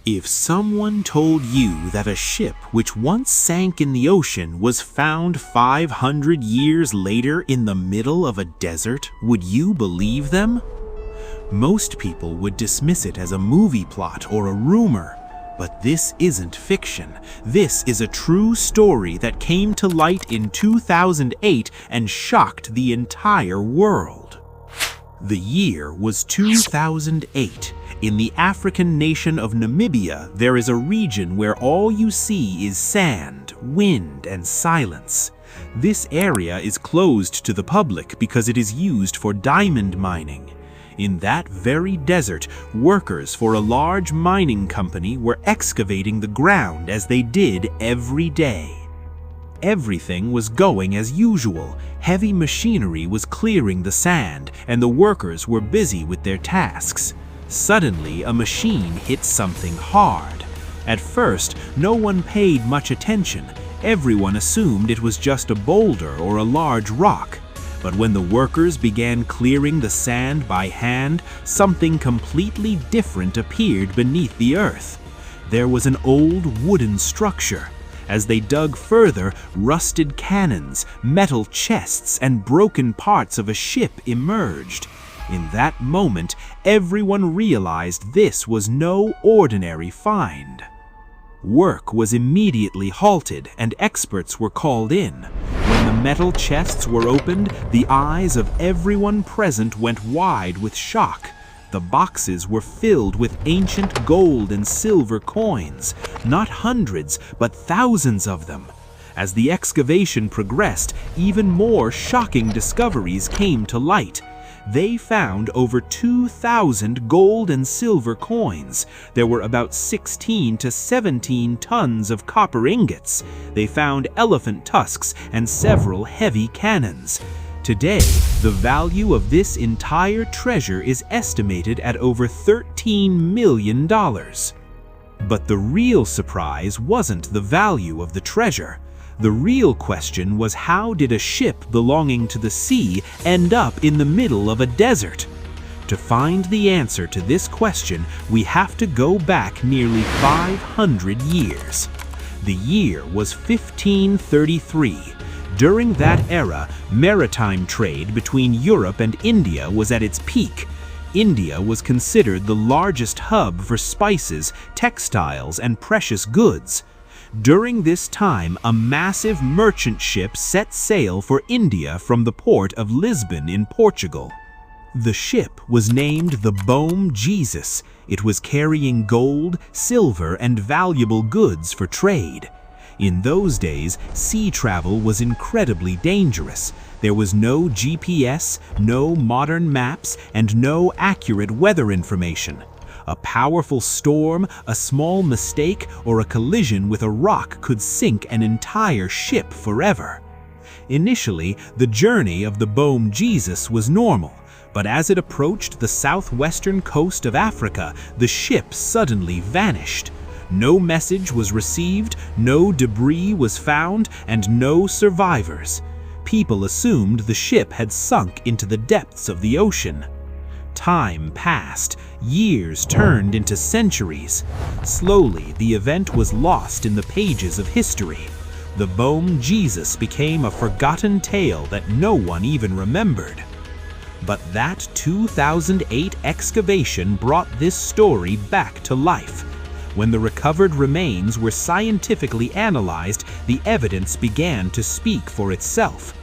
If someone told you that a ship which once sank in the ocean was found 500 years later in the middle of a desert, would you believe them? Most people would dismiss it as a movie plot or a rumor. But this isn't fiction. This is a true story that came to light in 2008 and shocked the entire world. The year was 2008. In the African nation of Namibia, there is a region where all you see is sand, wind, and silence. This area is closed to the public because it is used for diamond mining. In that very desert, workers for a large mining company were excavating the ground as they did every day. Everything was going as usual. Heavy machinery was clearing the sand, and the workers were busy with their tasks. Suddenly, a machine hit something hard. At first, no one paid much attention. Everyone assumed it was just a boulder or a large rock. But when the workers began clearing the sand by hand, something completely different appeared beneath the earth. There was an old wooden structure. As they dug further, rusted cannons, metal chests, and broken parts of a ship emerged. In that moment, everyone realized this was no ordinary find. Work was immediately halted and experts were called in. When the metal chests were opened, the eyes of everyone present went wide with shock. The boxes were filled with ancient gold and silver coins, not hundreds, but thousands of them. As the excavation progressed, even more shocking discoveries came to light. They found over 2,000 gold and silver coins. There were about 16 to 17 tons of copper ingots. They found elephant tusks and several heavy cannons. Today, the value of this entire treasure is estimated at over $13 million. But the real surprise wasn't the value of the treasure. The real question was, how did a ship belonging to the sea end up in the middle of a desert? To find the answer to this question, we have to go back nearly 500 years. The year was 1533. During that era, maritime trade between Europe and India was at its peak. India was considered the largest hub for spices, textiles, and precious goods. During this time, a massive merchant ship set sail for India from the port of Lisbon in Portugal. The ship was named the Bom Jesus. It was carrying gold, silver, and valuable goods for trade. In those days, sea travel was incredibly dangerous. There was no GPS, no modern maps, and no accurate weather information. A powerful storm, a small mistake, or a collision with a rock could sink an entire ship forever. Initially, the journey of the Bom Jesus was normal, but as it approached the southwestern coast of Africa, the ship suddenly vanished. No message was received, no debris was found, and no survivors. People assumed the ship had sunk into the depths of the ocean. Time passed. Years turned into centuries. Slowly, the event was lost in the pages of history. The Bom Jesus became a forgotten tale that no one even remembered. But that 2008 excavation brought this story back to life. When the recovered remains were scientifically analyzed, the evidence began to speak for itself.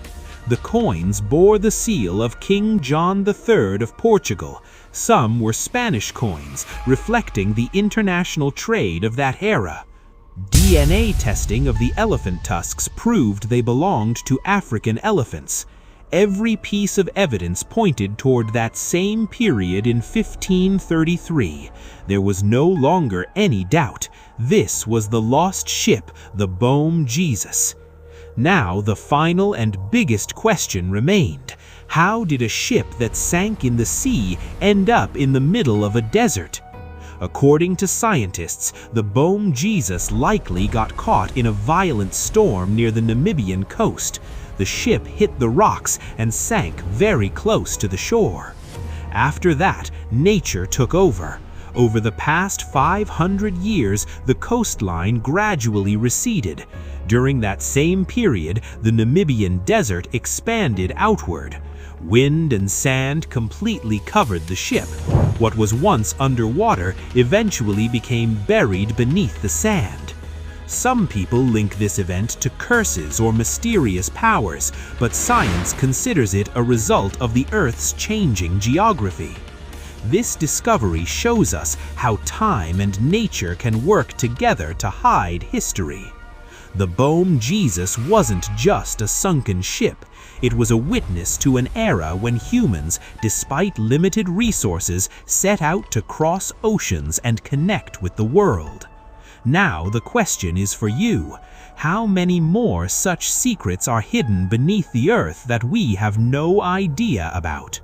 The coins bore the seal of King John III of Portugal. Some were Spanish coins, reflecting the international trade of that era. DNA testing of the elephant tusks proved they belonged to African elephants. Every piece of evidence pointed toward that same period in 1533. There was no longer any doubt. This was the lost ship, the Bom Jesus. Now the final and biggest question remained. How did a ship that sank in the sea end up in the middle of a desert? According to scientists, the Bom Jesus likely got caught in a violent storm near the Namibian coast. The ship hit the rocks and sank very close to the shore. After that, nature took over. Over the past 500 years, the coastline gradually receded. During that same period, the Namibian desert expanded outward. Wind and sand completely covered the ship. What was once underwater eventually became buried beneath the sand. Some people link this event to curses or mysterious powers, but science considers it a result of the Earth's changing geography. This discovery shows us how time and nature can work together to hide history. The Boom Jesus wasn't just a sunken ship. It was a witness to an era when humans, despite limited resources, set out to cross oceans and connect with the world. Now the question is for you. How many more such secrets are hidden beneath the earth that we have no idea about?